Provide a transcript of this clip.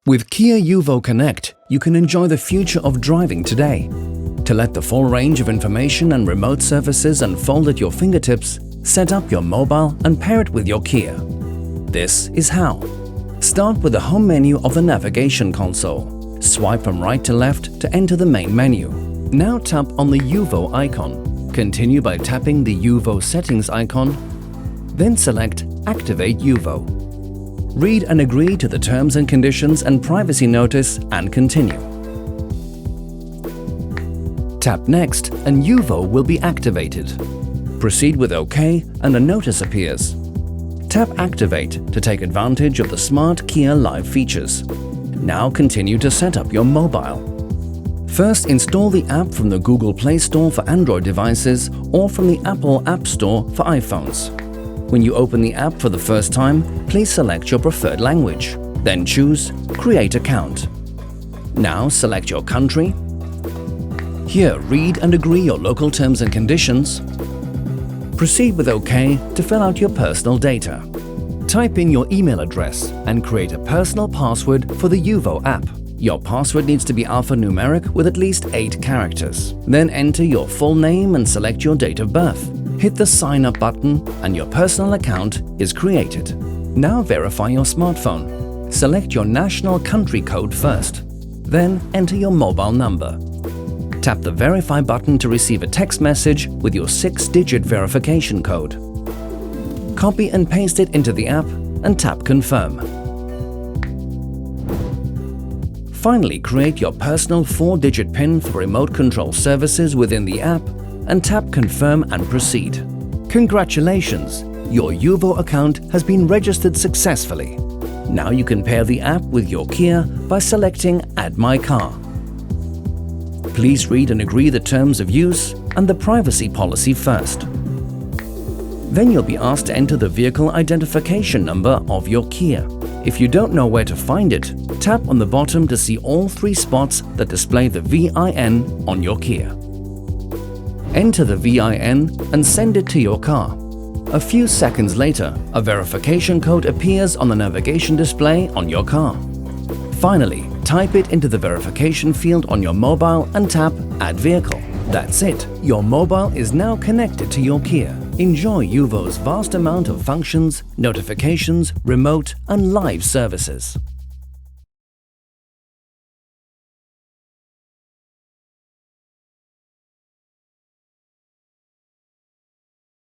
With Kia Yuvo Connect, you can enjoy the future of driving today. To let the full range of information and remote services unfold at your fingertips, set up your mobile and pair it with your Kia. This is how. Start with the home menu of the navigation console. Swipe from right to left to enter the main menu. Now tap on the Yuvo icon. Continue by tapping the Yuvo settings icon. Then select Activate Yuvo. Read and agree to the terms and conditions and privacy notice and continue. Tap Next and Yuvo will be activated. Proceed with OK and a notice appears. Tap Activate to take advantage of the smart Kia Live features. Now continue to set up your mobile. First, install the app from the Google Play Store for Android devices or from the Apple App Store for iPhones. When you open the app for the first time, please select your preferred language. Then choose Create Account. Now select your country. Here, read and agree your local terms and conditions. Proceed with OK to fill out your personal data. Type in your email address and create a personal password for the Yuvo app. Your password needs to be alphanumeric with at least 8 characters. Then enter your full name and select your date of birth. Hit the Sign Up button and your personal account is created. Now verify your smartphone. Select your national country code first. Then enter your mobile number. Tap the Verify button to receive a text message with your 6-digit verification code. Copy and paste it into the app and tap Confirm. Finally, create your personal 4-digit PIN for remote control services within the app and tap Confirm and proceed. Congratulations! Your Yuvo account has been registered successfully. Now you can pair the app with your Kia by selecting Add My Car. Please read and agree the terms of use and the privacy policy first. Then you'll be asked to enter the vehicle identification number of your Kia. If you don't know where to find it, tap on the bottom to see all 3 spots that display the VIN on your Kia. Enter the VIN and send it to your car. A few seconds later, a verification code appears on the navigation display on your car. Finally, type it into the verification field on your mobile and tap Add Vehicle. That's it. Your mobile is now connected to your Kia. Enjoy Yuvo's vast amount of functions, notifications, remote and live services.